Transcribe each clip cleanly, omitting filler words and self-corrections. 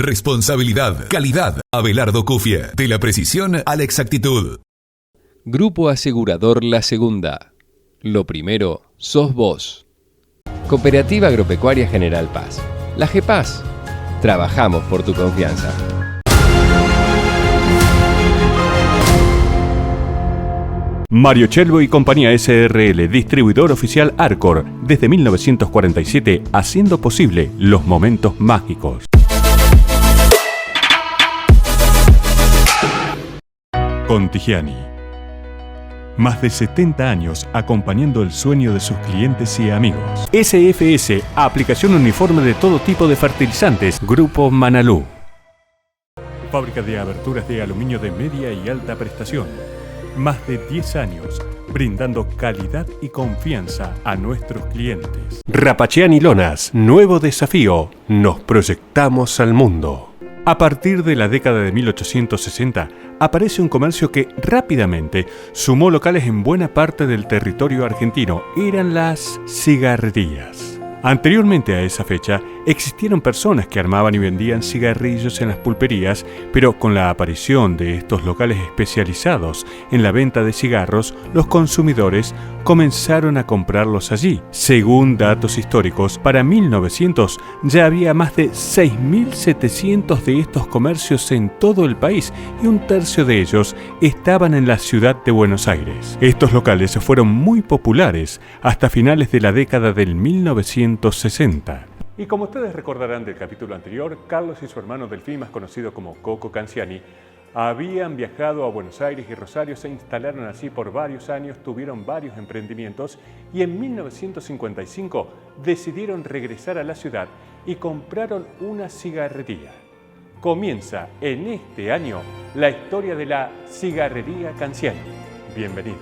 Responsabilidad, calidad. Abelardo Cufia. De la precisión a la exactitud. Grupo Asegurador La Segunda. Lo primero sos vos. Cooperativa Agropecuaria General Paz. La GEPAZ. Trabajamos por tu confianza. Mario Chelbo y Compañía SRL, distribuidor oficial Arcor, desde 1947, haciendo posible los momentos mágicos. Contigiani. Más de 70 años acompañando el sueño de sus clientes y amigos. SFS, aplicación uniforme de todo tipo de fertilizantes. Grupo Manalú. Fábrica de aberturas de aluminio de media y alta prestación. Más de 10 años, brindando calidad y confianza a nuestros clientes. Rapacheani Lonas, nuevo desafío. Nos proyectamos al mundo. A partir de la década de 1860, aparece un comercio que rápidamente sumó locales en buena parte del territorio argentino. Eran las cigarrerías. Anteriormente a esa fecha, existieron personas que armaban y vendían cigarrillos en las pulperías, pero con la aparición de estos locales especializados en la venta de cigarros, los consumidores comenzaron a comprarlos allí. Según datos históricos, para 1900 ya había más de 6.700 de estos comercios en todo el país y un tercio de ellos estaban en la ciudad de Buenos Aires. Estos locales fueron muy populares hasta finales de la década del 1960. Y como ustedes recordarán del capítulo anterior, Carlos y su hermano Delfín, más conocido como Coco Canciani, habían viajado a Buenos Aires y Rosario, se instalaron allí por varios años, tuvieron varios emprendimientos y en 1955 decidieron regresar a la ciudad y compraron una cigarrería. Comienza en este año la historia de la cigarrería Canciani. Bienvenidos.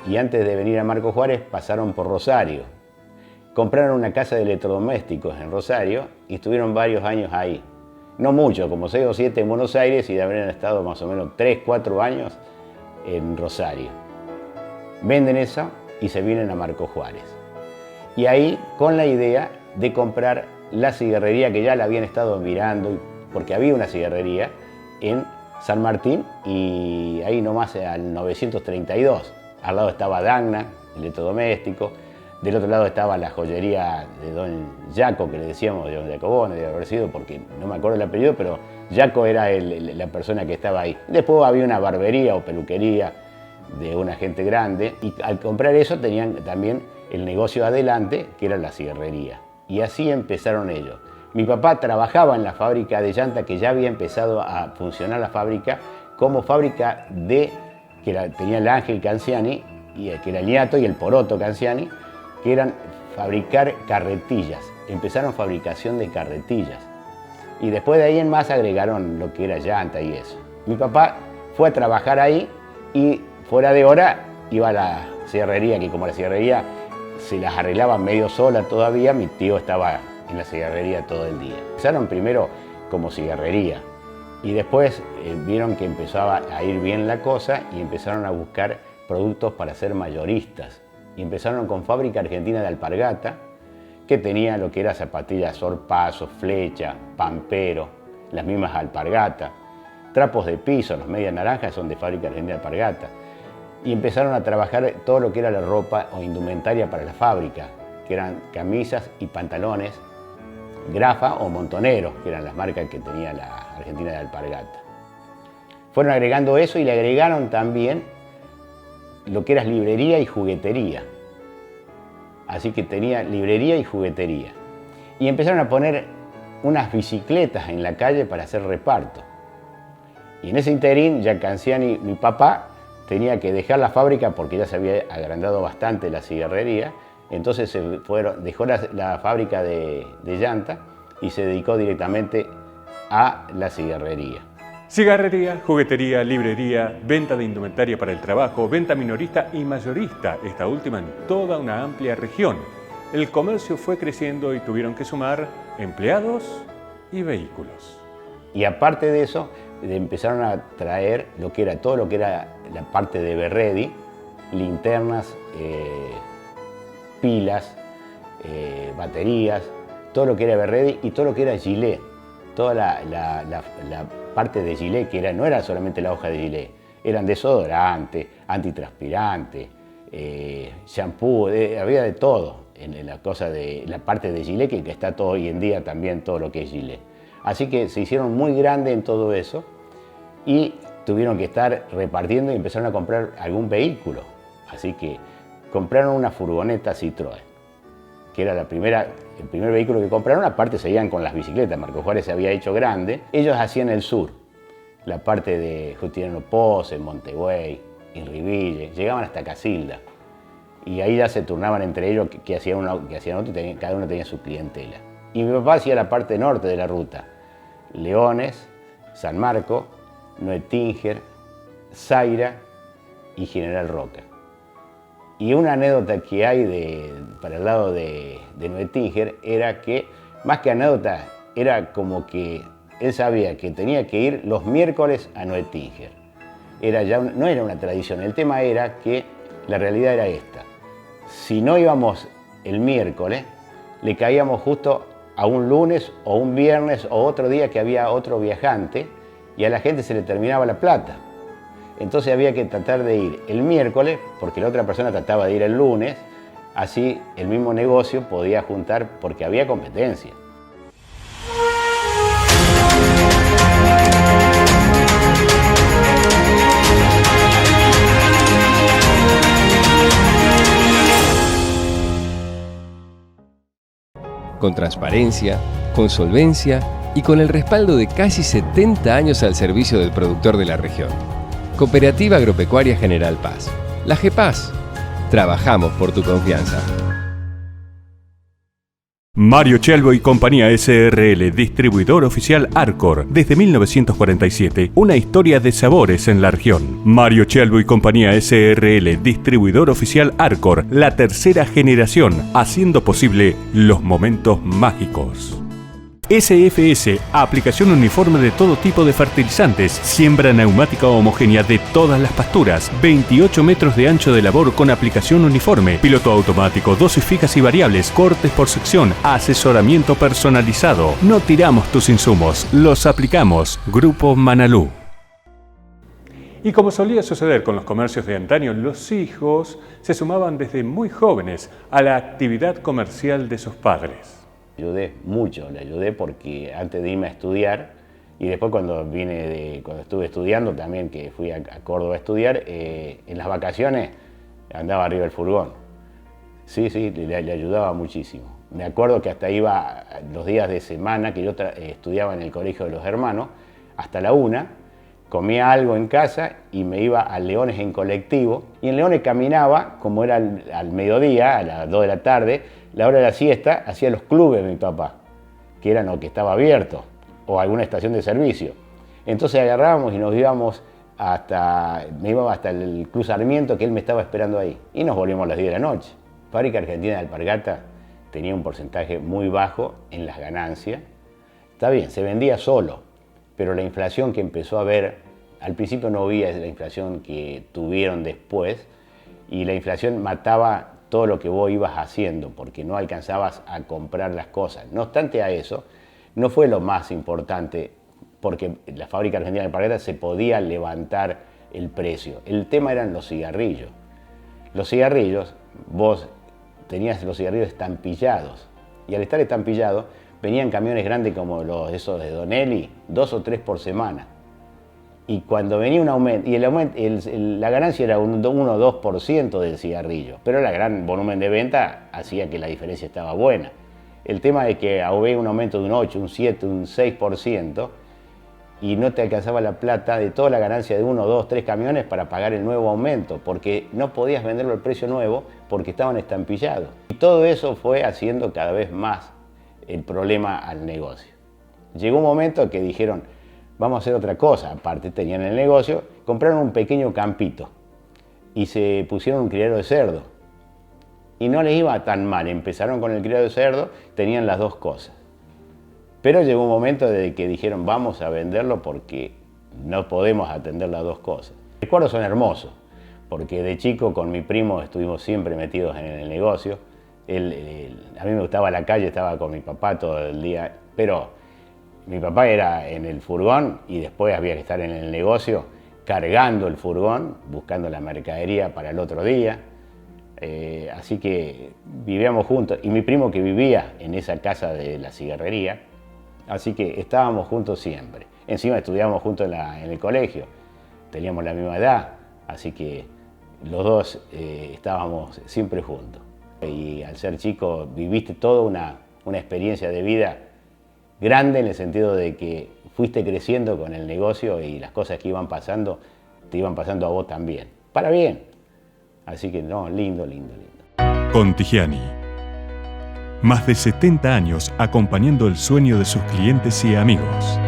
Y antes de venir a Marcos Juárez pasaron por Rosario. Compraron una casa de electrodomésticos en Rosario y estuvieron varios años ahí. No mucho, como 6 o 7 en Buenos Aires y habrían estado más o menos 3, 4 años en Rosario. Venden eso y se vienen a Marcos Juárez. Y ahí con la idea de comprar la cigarrería que ya la habían estado mirando, porque había una cigarrería en San Martín y ahí nomás al 932. Al lado estaba Dagna, electrodoméstico. Del otro lado estaba la joyería de don Jaco, que le decíamos de don Jacobone, debe haber sido, porque no me acuerdo el apellido, pero Jaco era la persona que estaba ahí. Después había una barbería o peluquería de una gente grande, y al comprar eso tenían también el negocio adelante, que era la cigarrería. Y así empezaron ellos. Mi papá trabajaba en la fábrica de llanta, que ya había empezado a funcionar la fábrica, como fábrica tenía el Ángel Canciani, que era el nieto, y el Poroto Canciani, que eran fabricar carretillas. Empezaron fabricación de carretillas. Y después de ahí en más agregaron lo que era llanta y eso. Mi papá fue a trabajar ahí y fuera de hora iba a la cigarrería, que como la cigarrería se las arreglaba medio sola todavía, mi tío estaba en la cigarrería todo el día. Empezaron primero como cigarrería y después vieron que empezaba a ir bien la cosa y empezaron a buscar productos para ser mayoristas. Y empezaron con Fábrica Argentina de Alpargata, que tenía lo que era zapatillas Sorpaso, Flecha, Pampero, las mismas Alpargata. Trapos de piso, los medias naranjas son de Fábrica Argentina de Alpargata. Y empezaron a trabajar todo lo que era la ropa o indumentaria para la fábrica, que eran camisas y pantalones, Grafa o Montoneros, que eran las marcas que tenía la Argentina de Alpargata. Fueron agregando eso y le agregaron también lo que era librería y juguetería. Así que tenía librería y juguetería. Y empezaron a poner unas bicicletas en la calle para hacer reparto. Y en ese interín, ya Canciani, mi papá, tenía que dejar la fábrica porque ya se había agrandado bastante la cigarrería. Entonces dejó la fábrica de llanta y se dedicó directamente a la cigarrería. Cigarrería, juguetería, librería, venta de indumentaria para el trabajo, venta minorista y mayorista, esta última en toda una amplia región. El comercio fue creciendo y tuvieron que sumar empleados y vehículos. Y aparte de eso, empezaron a traer todo lo que era la parte de Berredi, linternas, pilas, baterías, todo lo que era Berredi y todo lo que era Gillette. toda la parte de Gillette, que no era solamente la hoja de Gillette, eran desodorante, antitranspirante, shampoo, había de todo en la parte de Gillette, que está todo hoy en día también todo lo que es Gillette. Así que se hicieron muy grandes en todo eso y tuvieron que estar repartiendo y empezaron a comprar algún vehículo. Así que compraron una furgoneta Citroën, que era el primer vehículo que compraron. Aparte seguían con las bicicletas, Marcos Juárez se había hecho grande. Ellos hacían el sur, la parte de Justiniano Pose, Montegüey, Inriville, llegaban hasta Casilda. Y ahí ya se turnaban entre ellos que hacían uno, y cada uno tenía su clientela. Y mi papá hacía la parte norte de la ruta, Leones, San Marco, Nuetinger, Zaira y General Roca. Y una anécdota que hay para el lado de Nuetinger era que, más que anécdota, era como que él sabía que tenía que ir los miércoles a Nuetinger. No era una tradición, el tema era que la realidad era esta. Si no íbamos el miércoles, le caíamos justo a un lunes o un viernes o otro día que había otro viajante y a la gente se le terminaba la plata. Entonces había que tratar de ir el miércoles porque la otra persona trataba de ir el lunes, así el mismo negocio podía juntar porque había competencia. Con transparencia, con solvencia y con el respaldo de casi 70 años al servicio del productor de la región. Cooperativa Agropecuaria General Paz. La GEPAS. Trabajamos por tu confianza. Mario Chelbo y Compañía SRL, distribuidor oficial Arcor, desde 1947, una historia de sabores en la región. Mario Chelbo y Compañía SRL, distribuidor oficial Arcor, la tercera generación, haciendo posible los momentos mágicos. SFS, aplicación uniforme de todo tipo de fertilizantes, siembra neumática homogénea de todas las pasturas, 28 metros de ancho de labor con aplicación uniforme, piloto automático, dosis fijas y variables, cortes por sección, asesoramiento personalizado. No tiramos tus insumos, los aplicamos. Grupo Manalú. Y como solía suceder con los comercios de antaño, los hijos se sumaban desde muy jóvenes a la actividad comercial de sus padres. Ayudé mucho, le ayudé porque antes de irme a estudiar y después cuando estuve estudiando también, que fui a Córdoba a estudiar, en las vacaciones andaba arriba del furgón. Sí, le ayudaba muchísimo. Me acuerdo que hasta iba los días de semana que yo estudiaba en el colegio de los hermanos, hasta la 1, comía algo en casa y me iba a Leones en colectivo. Y en Leones caminaba, como era al mediodía, a las 2 de la tarde, la hora de la siesta, hacía los clubes de mi papá, que eran o que estaba abierto, o alguna estación de servicio. Entonces agarrábamos y nos íbamos me iba hasta el Cruz Sarmiento, que él me estaba esperando ahí. Y nos volvíamos a las 10 de la noche. Fábrica Argentina de Alpargatas tenía un porcentaje muy bajo en las ganancias. Está bien, se vendía solo, pero la inflación que empezó a haber, al principio no había la inflación que tuvieron después, y la inflación mataba todo lo que vos ibas haciendo, porque no alcanzabas a comprar las cosas. No obstante a eso, no fue lo más importante, porque la Fábrica Argentina de Alpargatas se podía levantar el precio. El tema eran los cigarrillos. Los cigarrillos, vos tenías los cigarrillos estampillados, y al estar estampillado, venían camiones grandes como esos de Donelli, 2 o 3 por semana. Y cuando venía un aumento, y la ganancia era un 1 o 2% del cigarrillo, pero el gran volumen de venta hacía que la diferencia estaba buena. El tema es que había un aumento de un 8, un 7, un 6%, y no te alcanzaba la plata de toda la ganancia de 1, 2, 3 camiones para pagar el nuevo aumento, porque no podías venderlo al precio nuevo porque estaban estampillados. Y todo eso fue haciendo cada vez más el problema al negocio. Llegó un momento que dijeron, vamos a hacer otra cosa. Aparte tenían el negocio, compraron un pequeño campito y se pusieron un criadero de cerdo. Y no les iba tan mal, empezaron con el criadero de cerdo, tenían las dos cosas. Pero llegó un momento de que dijeron, vamos a venderlo porque no podemos atender las dos cosas. Los recuerdos son hermosos, porque de chico con mi primo estuvimos siempre metidos en el negocio. A mí me gustaba la calle, estaba con mi papá todo el día, pero Mi papá era en el furgón y después había que estar en el negocio cargando el furgón, buscando la mercadería para el otro día. Así que vivíamos juntos. Y mi primo que vivía en esa casa de la cigarrería, así que estábamos juntos siempre. Encima estudiábamos juntos en el colegio, teníamos la misma edad, así que los dos estábamos siempre juntos. Y al ser chico viviste toda una experiencia de vida grande en el sentido de que fuiste creciendo con el negocio y las cosas que iban pasando, te iban pasando a vos también, para bien. Así que no, lindo, lindo, lindo. Contigiani. Más de 70 años acompañando el sueño de sus clientes y amigos.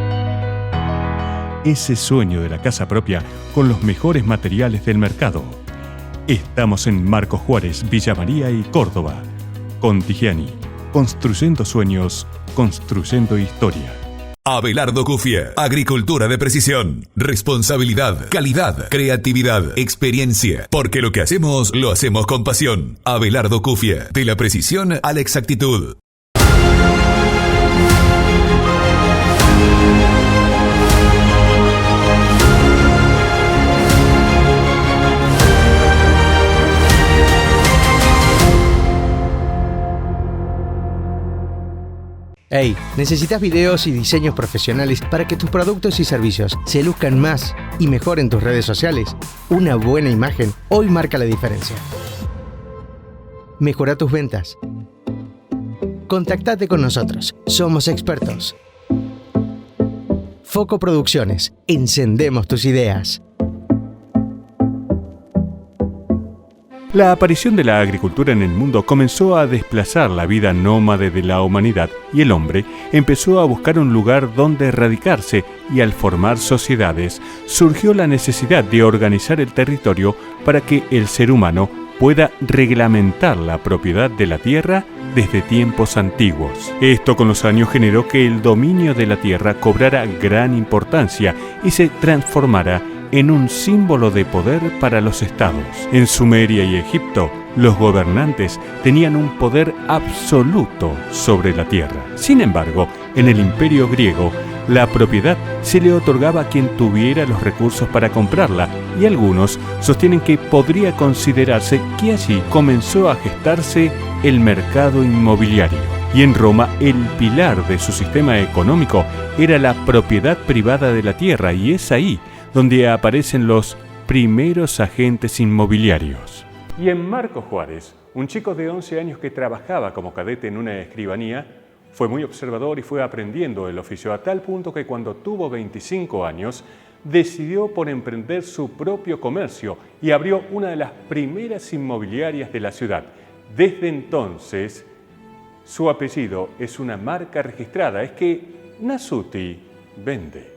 Ese sueño de la casa propia con los mejores materiales del mercado. Estamos en Marcos Juárez, Villa María y Córdoba. Contigiani. Construyendo sueños, construyendo historia. Abelardo Cufia, agricultura de precisión, responsabilidad, calidad, creatividad, experiencia, porque lo que hacemos, lo hacemos con pasión. Abelardo Cufia, de la precisión a la exactitud. Hey, ¿necesitas videos y diseños profesionales para que tus productos y servicios se luzcan más y mejor en tus redes sociales? Una buena imagen hoy marca la diferencia. Mejora tus ventas. Contactate con nosotros. Somos expertos. Foco Producciones. Encendemos tus ideas. La aparición de la agricultura en el mundo comenzó a desplazar la vida nómade de la humanidad y el hombre empezó a buscar un lugar donde radicarse y al formar sociedades surgió la necesidad de organizar el territorio para que el ser humano pueda reglamentar la propiedad de la tierra desde tiempos antiguos. Esto con los años generó que el dominio de la tierra cobrara gran importancia y se transformara en un símbolo de poder para los estados. En Sumeria y Egipto, los gobernantes tenían un poder absoluto sobre la tierra. Sin embargo, en el Imperio griego, la propiedad se le otorgaba a quien tuviera los recursos para comprarla, y algunos sostienen que podría considerarse que allí comenzó a gestarse el mercado inmobiliario. Y en Roma, el pilar de su sistema económico era la propiedad privada de la tierra, y es ahí donde aparecen los primeros agentes inmobiliarios. Y en Marcos Juárez, un chico de 11 años que trabajaba como cadete en una escribanía, fue muy observador y fue aprendiendo el oficio a tal punto que cuando tuvo 25 años, decidió por emprender su propio comercio y abrió una de las primeras inmobiliarias de la ciudad. Desde entonces, su apellido es una marca registrada, es que Nasuti vende.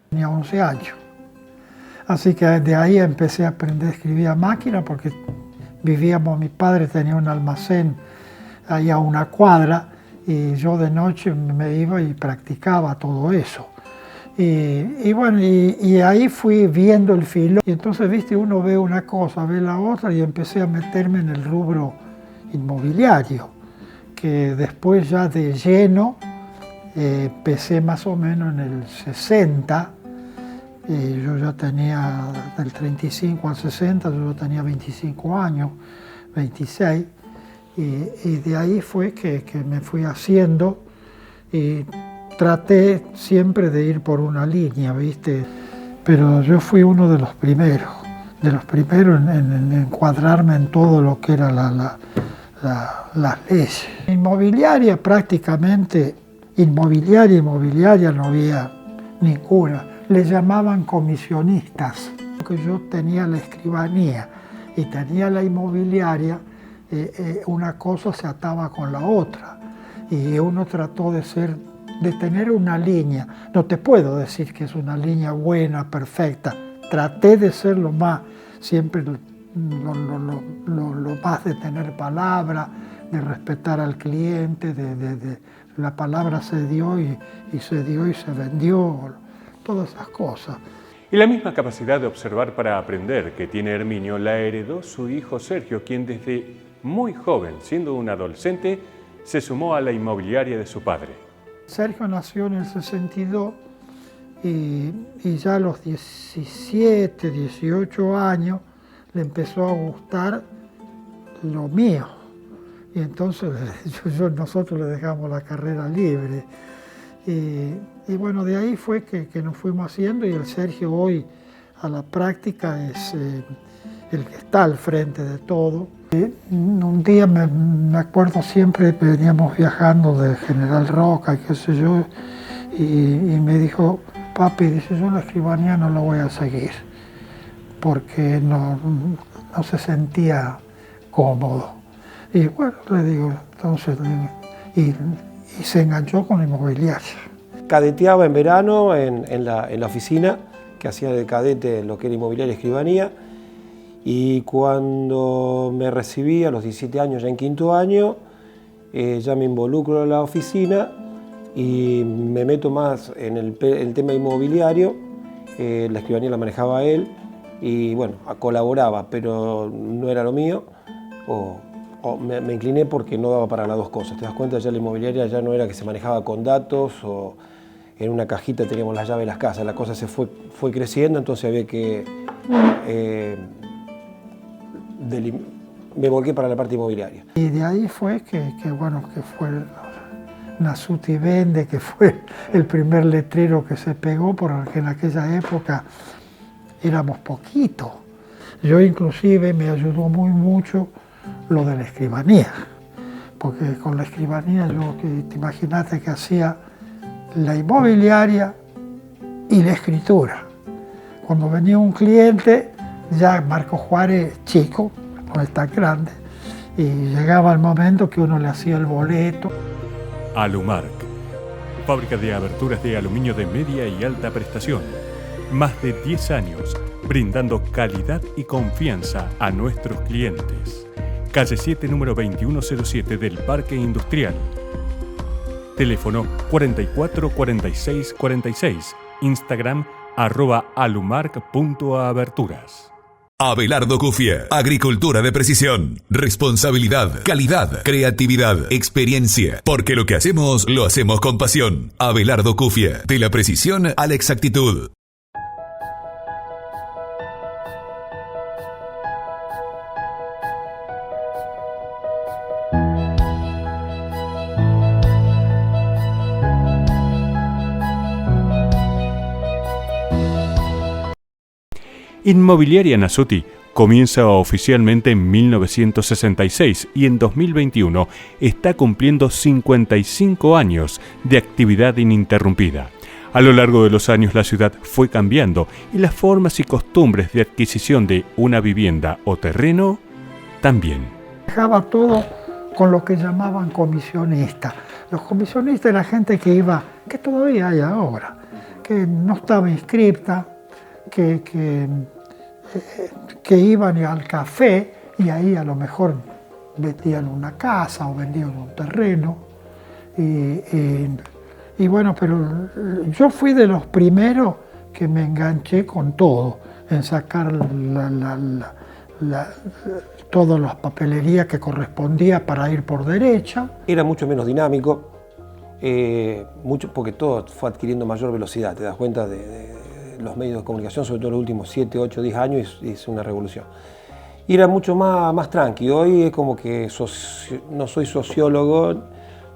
Tenía 11 años. Así que de ahí empecé a aprender a escribir a máquina porque vivíamos, mi padre tenía un almacén ahí a una cuadra y yo de noche me iba y practicaba todo eso. Y bueno, y ahí fui viendo el filo y entonces, viste, uno ve una cosa, ve la otra y empecé a meterme en el rubro inmobiliario, que después ya de lleno empecé más o menos en el 60. Y yo ya tenía, del 35 al 60, yo ya tenía 25 años, 26, y de ahí fue que me fui haciendo y traté siempre de ir por una línea, ¿viste? Pero yo fui uno de los primeros en encuadrarme en todo lo que era las leyes. Inmobiliaria prácticamente, inmobiliaria no había ninguna. Le llamaban comisionistas. Porque yo tenía la escribanía y tenía la inmobiliaria, una cosa se ataba con la otra. Y uno trató de tener una línea. No te puedo decir que es una línea buena, perfecta. Traté de ser lo más, siempre lo más de tener palabra, de respetar al cliente, la palabra se dio y se vendió. Todas esas cosas. Y la misma capacidad de observar para aprender que tiene Herminio la heredó su hijo Sergio, quien desde muy joven, siendo un adolescente, se sumó a la inmobiliaria de su padre. Sergio nació en el 62 y ya a los 17, 18 años le empezó a gustar lo mío. Y entonces nosotros le dejamos la carrera libre. Y bueno, de ahí fue que nos fuimos haciendo, y el Sergio hoy a la práctica es el que está al frente de todo. Un día me acuerdo siempre, veníamos viajando de General Roca y qué sé yo, y me dijo, papi, dice, yo la escribanía no la voy a seguir, porque no se sentía cómodo. Y bueno, le digo, entonces, y se enganchó con la inmobiliaria. Cadeteaba en verano en la oficina, que hacía de cadete lo que era inmobiliaria y escribanía, y cuando me recibí a los 17 años, ya en quinto año, ya me involucro en la oficina y me meto más en el tema inmobiliario. La escribanía la manejaba él y bueno, colaboraba, pero no era lo mío, o me incliné porque no daba para las dos cosas. Te das cuenta, ya la inmobiliaria ya no era que se manejaba con datos o en una cajita teníamos las llaves de las casas, la cosa se fue creciendo, entonces había que... me volqué para la parte inmobiliaria. Y de ahí fue que fue Nasuti Vende, que fue el primer letrero que se pegó, porque en aquella época éramos poquitos. Yo inclusive me ayudó mucho lo de la escribanía, porque con la escribanía yo, te imaginaste que hacía la inmobiliaria y la escritura. Cuando venía un cliente, ya Marco Juárez, chico, no es tan grande, y llegaba el momento que uno le hacía el boleto. Alumark, fábrica de aberturas de aluminio de media y alta prestación. Más de 10 años, brindando calidad y confianza a nuestros clientes. Calle 7, número 2107 del Parque Industrial. Teléfono 44 46 46. Instagram @alumark.aberturas. Abelardo Cufia, agricultura de precisión, responsabilidad, calidad, creatividad, experiencia, porque lo que hacemos, lo hacemos con pasión. Abelardo Cufia, de la precisión a la exactitud. Inmobiliaria Nasuti comienza oficialmente en 1966 y en 2021 está cumpliendo 55 años de actividad ininterrumpida. A lo largo de los años la ciudad fue cambiando y las formas y costumbres de adquisición de una vivienda o terreno también. Dejaba todo con lo que llamaban comisionistas. Los comisionistas eran gente que iba, que todavía hay ahora, que no estaba inscripta, que iban al café y ahí a lo mejor vendían una casa o vendían un terreno. Y bueno, pero yo fui de los primeros que me enganché con todo, en sacar todas las papelerías que correspondía para ir por derecha. Era mucho menos dinámico, porque todo fue adquiriendo mayor velocidad, te das cuenta de los medios de comunicación, sobre todo en los últimos 7, 8, 10 años, es una revolución. Y era mucho más tranqui. Hoy es como que no soy sociólogo,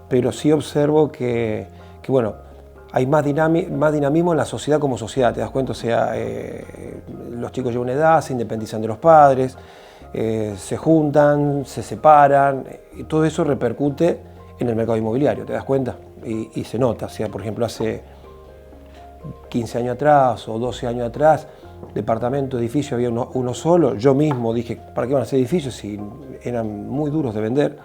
pero sí observo que bueno, hay más dinamismo en la sociedad como sociedad, te das cuenta, o sea, los chicos llevan una edad, se independizan de los padres, se juntan, se separan, y todo eso repercute en el mercado inmobiliario, te das cuenta, y se nota, o sea, por ejemplo, hace 15 años atrás o 12 años atrás, departamento, edificio, había uno solo. Yo mismo dije, ¿para qué van a ser edificios si eran muy duros de vender?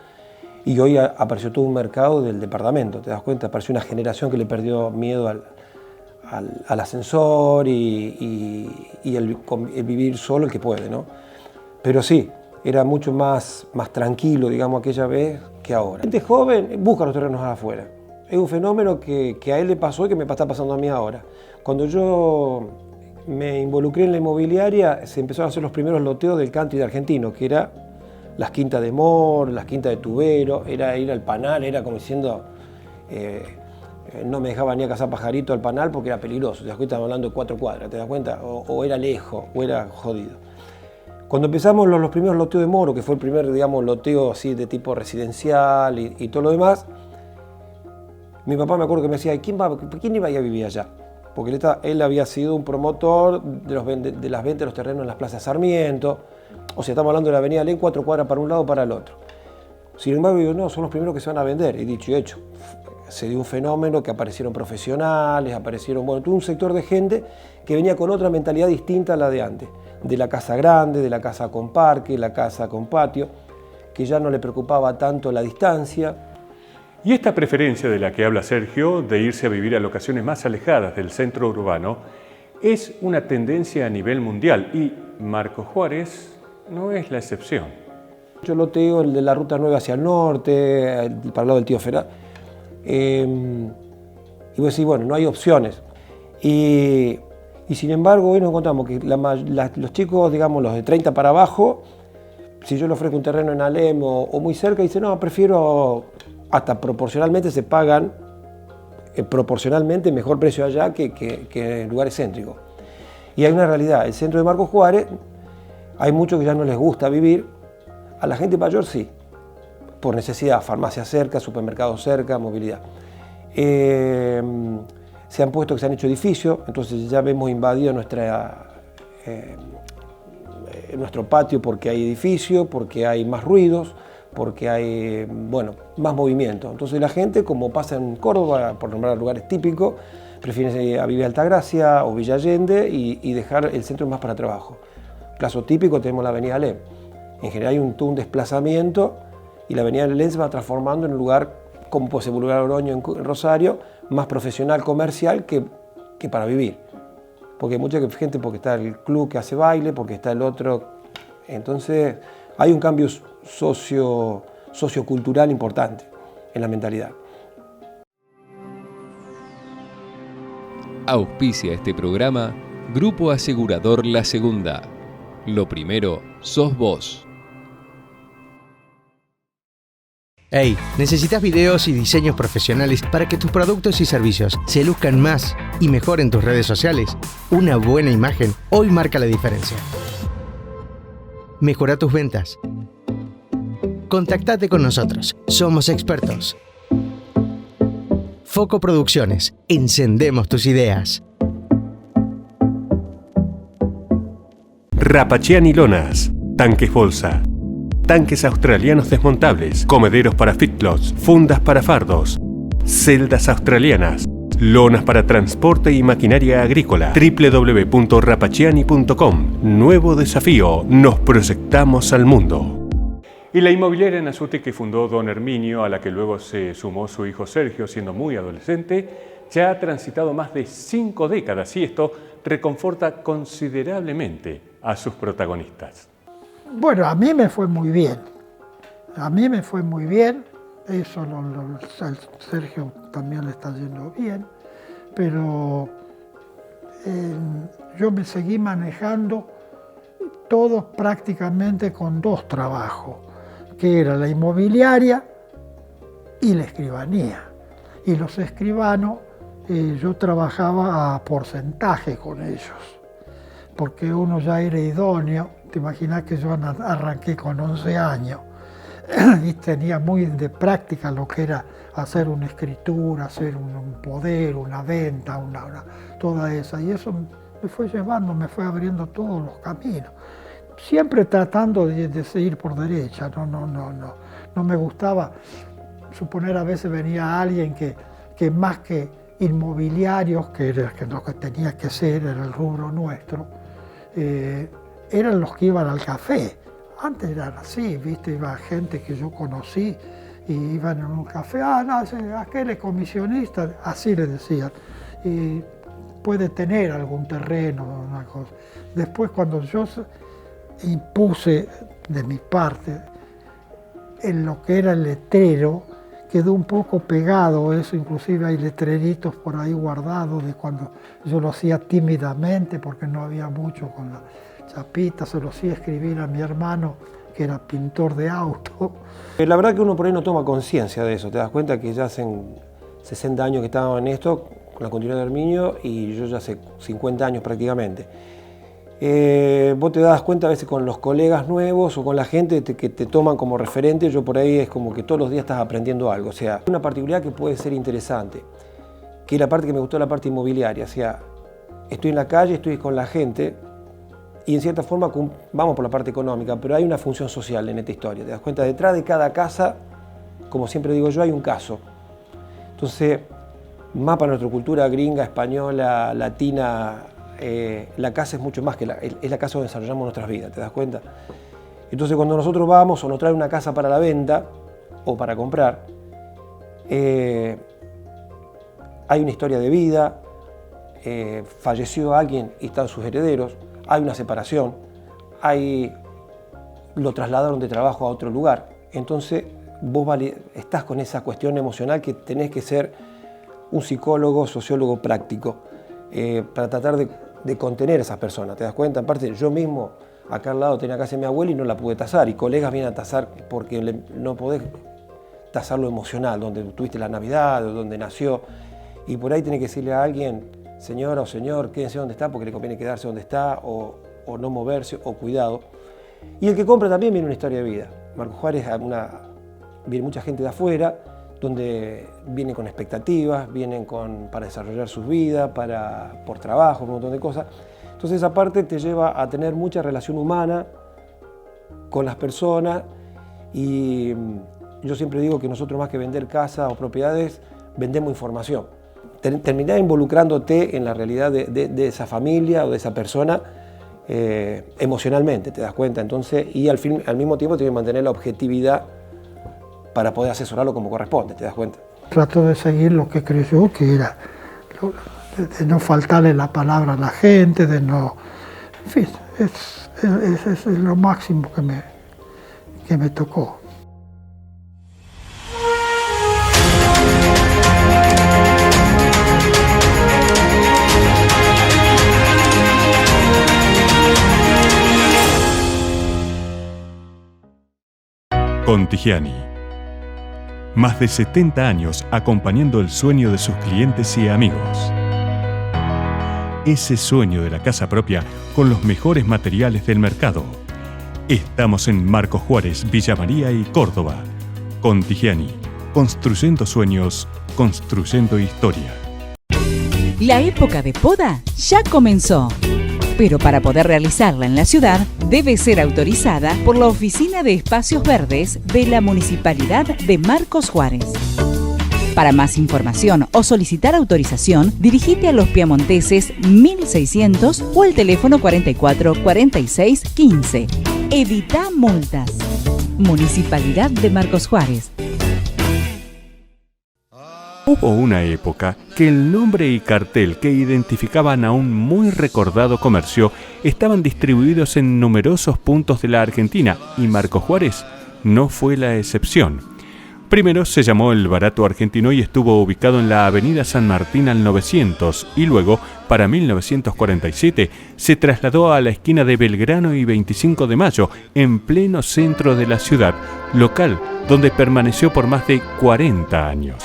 Y hoy apareció todo un mercado del departamento, ¿te das cuenta? Apareció una generación que le perdió miedo al ascensor y el vivir solo el que puede, ¿no? Pero sí, era mucho más tranquilo, digamos, aquella vez que ahora. La gente joven busca los terrenos afuera. Es un fenómeno que a él le pasó y que me está pasando a mí ahora. Cuando yo me involucré en la inmobiliaria, se empezaron a hacer los primeros loteos del country de argentino, que era las quintas de Mor, las quintas de Tubero, era ir al Panal, era como diciendo, no me dejaba ni a cazar pajarito al panal porque era peligroso, te das cuenta, estamos hablando de 4 cuadras, te das cuenta, o era lejos, o era jodido. Cuando empezamos los primeros loteos de Moro, que fue el primer, digamos, loteo así de tipo residencial y todo lo demás, mi papá me acuerdo que me decía, ¿quién iba a ir a vivir allá? Porque él había sido un promotor de las ventas de los terrenos en las plazas Sarmiento, o sea, estamos hablando de la avenida Alem, 4 cuadras para un lado o para el otro. Sin embargo, yo no, son los primeros que se van a vender, y dicho y hecho. Se dio un fenómeno que aparecieron profesionales, todo un sector de gente que venía con otra mentalidad distinta a la de antes, de la casa grande, de la casa con parque, la casa con patio, que ya no le preocupaba tanto la distancia. Y esta preferencia de la que habla Sergio, de irse a vivir a locaciones más alejadas del centro urbano, es una tendencia a nivel mundial y Marcos Juárez no es la excepción. Yo loteo el de la Ruta 9 hacia el norte, para el lado del Tío Ferá. Y vos decís, bueno, no hay opciones. Y sin embargo, hoy nos encontramos que los chicos, digamos, los de 30 para abajo, si yo le ofrezco un terreno en Alem o muy cerca, dicen, no, prefiero, hasta proporcionalmente se pagan, proporcionalmente mejor precio allá que en lugares céntricos. Y hay una realidad, el centro de Marcos Juárez, hay muchos que ya no les gusta vivir, a la gente mayor sí, por necesidad, farmacia cerca, supermercado cerca, movilidad. Se han hecho edificios, entonces ya vemos invadido nuestro patio porque hay edificios, porque hay más ruidos, porque hay, más movimiento. Entonces la gente, como pasa en Córdoba, por nombrar lugares típicos, prefiere ir a vivir Altagracia o Villa Allende y dejar el centro más para trabajo. Caso típico tenemos la avenida Alem. En general hay un desplazamiento y la avenida Alem se va transformando en un lugar, como puede ser Boulevard Oroño en Rosario, más profesional, comercial que para vivir. Porque hay mucha gente, porque está el club que hace baile, porque está el otro. Entonces hay un cambio sociocultural importante en la mentalidad. Auspicia este programa Grupo Asegurador La Segunda. Lo primero sos vos. Hey, ¿necesitas videos y diseños profesionales para que tus productos y servicios se luzcan más y mejor en tus redes sociales? Una buena imagen hoy marca la diferencia. Mejora tus ventas. Contactate con nosotros. Somos expertos. Foco Producciones. Encendemos tus ideas. Rapachiani Lonas, tanques bolsa, tanques australianos desmontables, comederos para fitcloths, fundas para fardos, celdas australianas, lonas para transporte y maquinaria agrícola. www.rapachiani.com. Nuevo desafío, nos proyectamos al mundo. Y la inmobiliaria en Azute que fundó don Herminio, a la que luego se sumó su hijo Sergio siendo muy adolescente, ya ha transitado más de 5 décadas y esto reconforta considerablemente a sus protagonistas. Bueno, a mí me fue muy bien. Eso Sergio también le está yendo bien, pero yo me seguí manejando todos prácticamente con 2 trabajos, que era la inmobiliaria y la escribanía. Y los escribanos, yo trabajaba a porcentaje con ellos, porque uno ya era idóneo. Te imaginas que yo arranqué con 11 años y tenía muy de práctica lo que era hacer una escritura, hacer un poder, una venta, toda esa. Y eso me fue llevando, me fue abriendo todos los caminos. Siempre tratando de seguir por derecha, no me gustaba suponer, a veces venía alguien que más que inmobiliarios, que era lo que tenía que ser, era el rubro nuestro, eran los que iban al café. Antes eran así, ¿viste? Iba gente que yo conocí y iban en un café, aquel es comisionista, así le decían. Y puede tener algún terreno, una cosa. Después, cuando yo impuse de mi parte en lo que era el letrero, quedó un poco pegado eso, inclusive hay letreritos por ahí guardados de cuando yo lo hacía tímidamente porque no había mucho con la chapita, se lo hacía escribir a mi hermano que era pintor de auto. La verdad que uno por ahí no toma conciencia de eso, te das cuenta que ya 60 años que estaba en esto, con la continuidad de Herminio, y yo ya hace 50 años prácticamente. Vos te das cuenta a veces con los colegas nuevos o con la gente que te toman como referente, yo por ahí es como que todos los días estás aprendiendo algo. O sea, una particularidad que puede ser interesante, que es la parte que me gustó, la parte inmobiliaria. O sea, estoy en la calle, estoy con la gente y en cierta forma vamos por la parte económica, pero hay una función social en esta historia. Te das cuenta, detrás de cada casa, como siempre digo yo, hay un caso. Entonces, más para nuestra cultura gringa, española, latina, la casa es mucho más que es la casa donde desarrollamos nuestras vidas, ¿te das cuenta? Entonces cuando nosotros vamos o nos traen una casa para la venta o para comprar, hay una historia de vida, falleció alguien y están sus herederos, hay una separación, lo trasladaron de trabajo a otro lugar. Entonces vos estás con esa cuestión emocional que tenés que ser un psicólogo, sociólogo práctico para tratar de contener a esas personas, ¿te das cuenta? Aparte, yo mismo acá al lado tenía casa de mi abuela y no la pude tasar, y colegas vienen a tasar porque no podés tasar lo emocional, donde tuviste la Navidad o donde nació, y por ahí tenés que decirle a alguien, señora o señor, quédense donde está porque le conviene quedarse donde está, o no moverse, o cuidado. Y el que compra también viene una historia de vida. Marcos Juárez, viene mucha gente de afuera, donde vienen con expectativas, vienen para desarrollar sus vidas, por trabajo, un montón de cosas. Entonces esa parte te lleva a tener mucha relación humana con las personas, y yo siempre digo que nosotros más que vender casas o propiedades, vendemos información. Terminás involucrándote en la realidad de esa familia o de esa persona emocionalmente, te das cuenta. Entonces, y al mismo tiempo tienes que mantener la objetividad para poder asesorarlo como corresponde, ¿te das cuenta? Trato de seguir lo que creyó que era, de no faltarle la palabra a la gente, de no... En fin, es lo máximo que me tocó. Contigiani. Más de 70 años acompañando el sueño de sus clientes y amigos. Ese sueño de la casa propia con los mejores materiales del mercado. Estamos en Marcos Juárez, Villa María y Córdoba. Contigiani. Construyendo sueños, construyendo historia. La época de poda ya comenzó. Pero para poder realizarla en la ciudad, debe ser autorizada por la Oficina de Espacios Verdes de la Municipalidad de Marcos Juárez. Para más información o solicitar autorización, dirigite a Los Piamonteses 1600 o al teléfono 44 46 15. Evita multas. Municipalidad de Marcos Juárez. Hubo una época que el nombre y cartel que identificaban a un muy recordado comercio estaban distribuidos en numerosos puntos de la Argentina, y Marcos Juárez no fue la excepción. Primero se llamó El Barato Argentino y estuvo ubicado en la Avenida San Martín al 900, y luego, para 1947, se trasladó a la esquina de Belgrano y 25 de Mayo, en pleno centro de la ciudad, local donde permaneció por más de 40 años.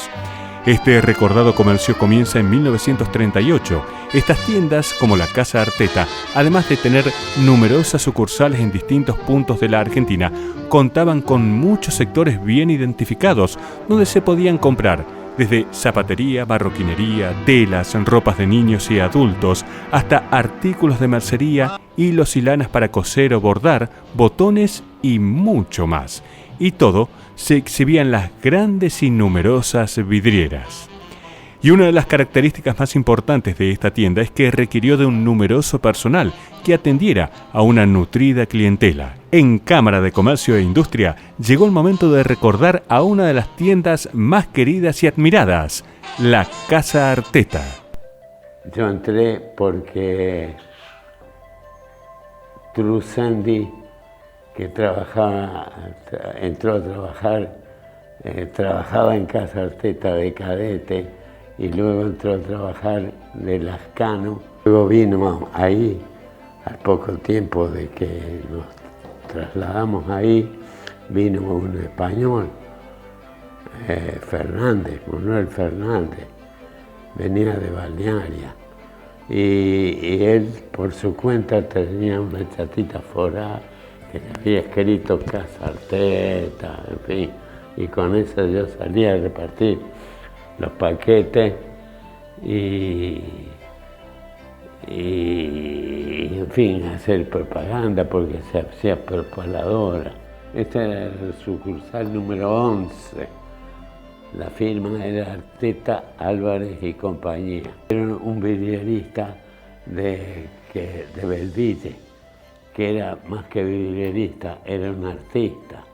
Este recordado comercio comienza en 1938. Estas tiendas, como la Casa Arteta, además de tener numerosas sucursales en distintos puntos de la Argentina, contaban con muchos sectores bien identificados, donde se podían comprar desde zapatería, marroquinería, telas, ropas de niños y adultos, hasta artículos de mercería, hilos y lanas para coser o bordar, botones y mucho más. Y todo se exhibía en las grandes y numerosas vidrieras. Y una de las características más importantes de esta tienda es que requirió de un numeroso personal que atendiera a una nutrida clientela. En Cámara de Comercio e Industria llegó el momento de recordar a una de las tiendas más queridas y admiradas, la Casa Arteta. Yo entré porque Truzandi, que entró a trabajar, trabajaba en Casa Arteta de cadete y luego entró a trabajar de Lascano. Luego vino ahí, al poco tiempo de que nos trasladamos ahí, vino un español Fernández, Manuel Fernández, venía de Balnearia. Y él, por su cuenta, tenía una chatita forada que le había escrito Casa Arteta, en fin. Y con eso yo salía a repartir los paquetes y en fin, hacer propaganda porque se hacía propaladora. Esta era el sucursal número 11. La firma era Arteta, Álvarez y compañía. Era un vidrierista de Belville, que era más que vidrierista, era un artista.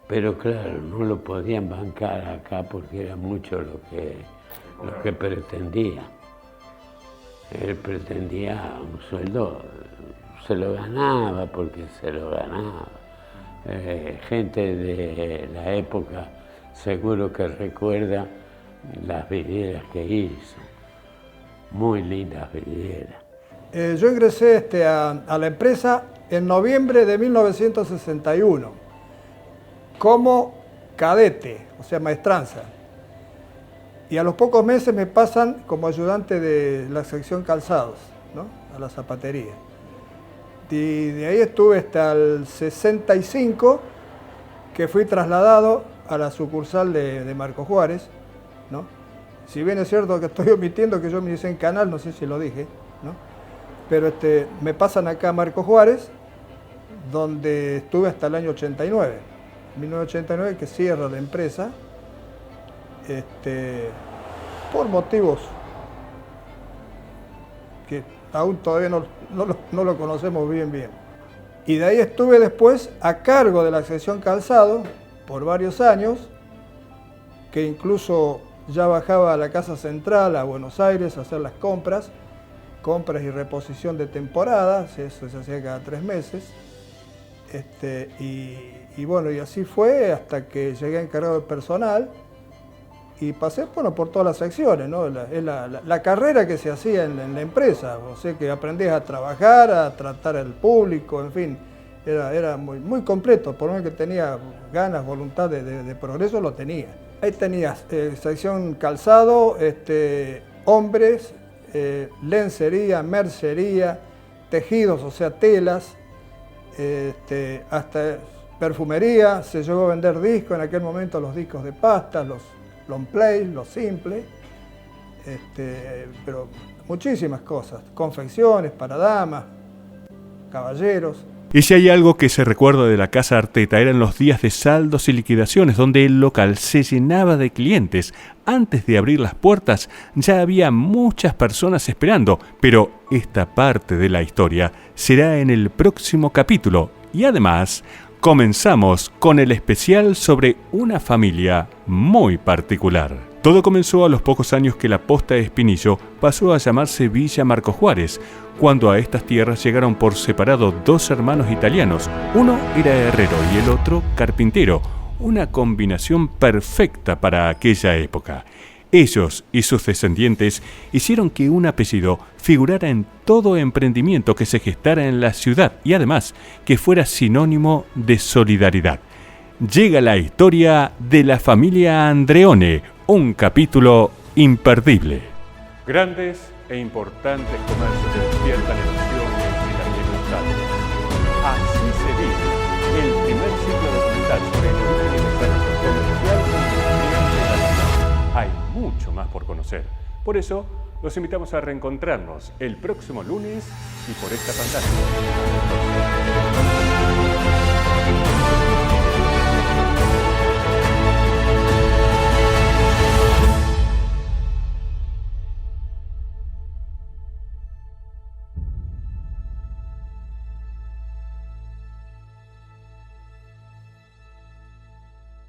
Pero claro, no lo podían bancar acá porque era mucho lo que pretendía. Él pretendía un sueldo, se lo ganaba porque se lo ganaba. Gente de la época seguro que recuerda las vidrieras que hizo. Muy lindas vidrieras. Yo ingresé a la empresa en noviembre de 1961 como cadete, o sea, maestranza. Y a los pocos meses me pasan como ayudante de la sección calzados, ¿no? A la zapatería. Y de ahí estuve hasta el 65, que fui trasladado a la sucursal de Marcos Juárez, ¿no? Si bien es cierto que estoy omitiendo que yo me hice en Canal, no sé si lo dije, ¿no? Pero me pasan acá a Marcos Juárez, donde estuve hasta el año 89. 1989 que cierra la empresa, por motivos que aún todavía no lo conocemos bien. Y de ahí estuve después a cargo de la sección calzado por varios años, que incluso ya bajaba a la Casa Central, a Buenos Aires, a hacer las compras y reposición de temporadas, eso se hacía cada 3 meses. Y bueno, y así fue hasta que llegué a encargado de personal y pasé por todas las secciones, ¿no? La carrera que se hacía en la empresa, o sea que aprendés a trabajar, a tratar al público, en fin, era muy completo, por lo menos que tenía ganas, voluntad de progreso, lo tenía. Ahí tenías sección calzado, hombres, lencería, mercería, tejidos, o sea, telas, hasta perfumería, se llegó a vender discos, en aquel momento los discos de pasta, los long play, los simples, pero muchísimas cosas, confecciones para damas, caballeros. Y si hay algo que se recuerda de la Casa Arteta eran los días de saldos y liquidaciones, donde el local se llenaba de clientes. Antes de abrir las puertas ya había muchas personas esperando, pero esta parte de la historia será en el próximo capítulo. Y además, comenzamos con el especial sobre una familia muy particular. Todo comenzó a los pocos años que la posta de Espinillo pasó a llamarse Villa Marcos Juárez, cuando a estas tierras llegaron por separado 2 hermanos italianos. Uno era herrero y el otro carpintero, una combinación perfecta para aquella época. Ellos y sus descendientes hicieron que un apellido figurara en todo emprendimiento que se gestara en la ciudad y además que fuera sinónimo de solidaridad. Llega la historia de la familia Andreone, un capítulo imperdible. Grandes e importantes comercios que despiertan emociones y también nostalgia. Así se vive el primer ciclo documental sobre el origen y desarrollo comercial de la ciudad. Hay mucho más por conocer. Por eso, los invitamos a reencontrarnos el próximo lunes y por esta pantalla.